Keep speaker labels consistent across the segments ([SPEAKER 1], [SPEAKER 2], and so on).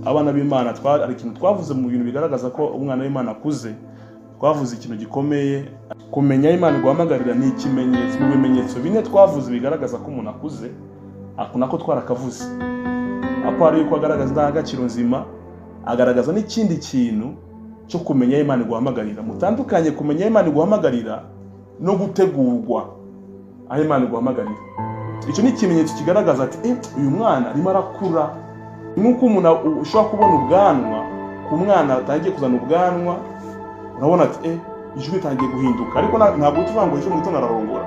[SPEAKER 1] abana b'Imana ari ikintu twavuze mu bintu bigaragaza ko umwana w'Imana akuze. Twavuze ikintu gikomeye, kumenya Imana guhamagarira ni ikimenyetso mu bimenyetso bine twavuze bigaragaza ko umuntu akuze. Ako nako twarakavuze. Apo ari yuko agaragaza indangagaciro nzima, agaragaza n'ikindi kintu cyo kumenya Imana guhamagarira. Mutandukanye kumenya Imana guhamagarira no gutegurwa aho Imana guhamagarira. Icyo ni ikimenyetso kigaragaza ati uyu mwana arimo arakura. Nk'uko umuntu ushobora kubona ubwanwa ku mwana atangiye kuzana ubwanwa, urabona ati ijwi ritangiye guhinduka, ariko ntabwo tuvuga ngo ejo mu gitondo ararongora.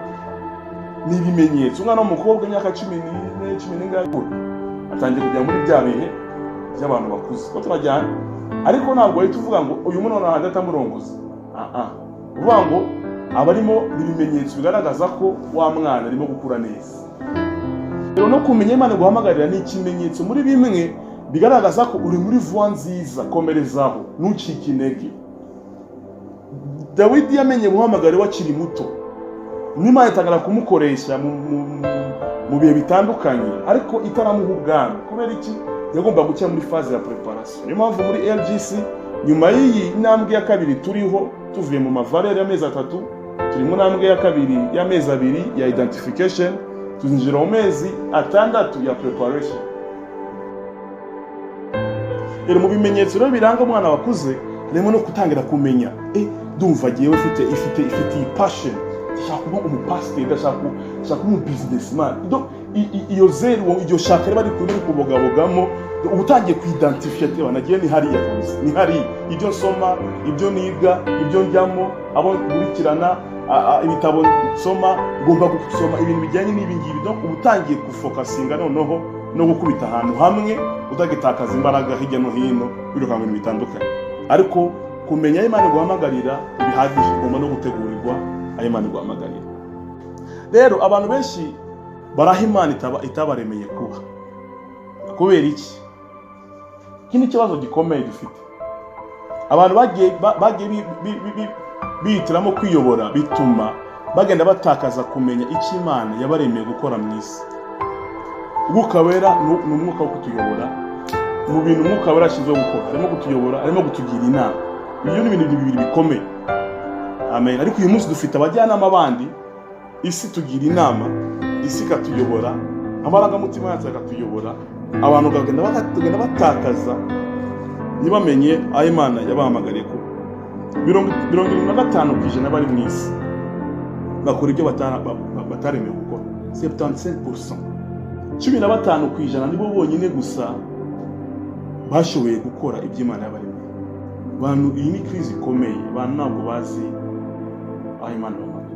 [SPEAKER 1] Ni ibimenyetso. Umwana w'umukobwa w'imyaka 14 atangiye kujya muri bya bihe by'abantu bakuze ko turajyana, ariko ntabwo ahita uvuga ngo uyu mwana hagati amurongoza. Uvuga ngo abarimo ibimenyetso bigaragaza ko wa mwana arimo gukura neza. Rero no kumenya Imana guhamagarira ni ikimenyetso muri bimwe bigaragaza ko uri muri voie nziza, komerezaho ntucike intege. Dawidi yamenye guhamagara wakiri muto, n'Imana itangara kumukoresha mu bihe bitandukanye, ariko itaramuha ubwami. Kubera iki? Yagomba gucya muri phase ya preparation. Niyo mpamvu muri LGC nyuma y'iyi ntambwe ya kabiri turiho, tuvuye mu mavalere y'amezi 3, turi mu ntambwe ya kabiri y'amezi 2 ya identification, tuzinjira mu mezi 6 ya preparation. Rero mu bimenyetso rero biranga umwana wakuze harimo no kutangira kumenya ndumva giye ifite passion, shaka kuba umupasiteri, ndashaka kuba umubusinessman. Iyo zero iryo shaka riba rikuri kubogabogamo, ubutangiye kwidentify nagiye ni hariya kuzi, ni hari ibyo nsoma, ibyo niga, ibyo njyamo, abo gurikirana ibitabo nsoma, ngomba gusoma ibintu bijyanye n'ibi ngibi. Ubutangiye gufokasinga noneho no gukubita ahantu hamwe, udagitakaza imbaraga hirya no hino biruka mu bintu bitandukanye. Ariko kumenya Imana guhamagarira bihagije, ugomba no gutegurirwa aho Imana guhamagarira. Rero abantu benshi baraha Imana itabaremeye kuba. Kubera iki? Iki ni ikibazo gikomeye dufite. Abantu bagiye bihitiramo kwiyobora, bituma bagenda batakaza kumenya icyo Imana yabaremeye gukora mu isi. Umwuka wera ni umwuka wo kutuyobora mu bintu umwuka wera ashinzwe gukora. Arimo kutuyobora, arimo kutugira inama. Ibyo ni ibintu bibiri bikomeye. Amen. Ariko uyu munsi dufite abajyanama bandi, isi tugira inama, isi katuyobora, amarangamutima yacu akatuyobora, abantu bagenda batakaza ntibamenye aho Imana yabahamagariye ko 75% bari mu isi bakora ibyo bataremewe gukora. 75%. 15% nibo bonyine gusa bashoboye gukora ibyo Imana yabaremeye. Bantu iyi ni crise ikomeye, abantu ntabwo bazi aho Imana yabahamagariye.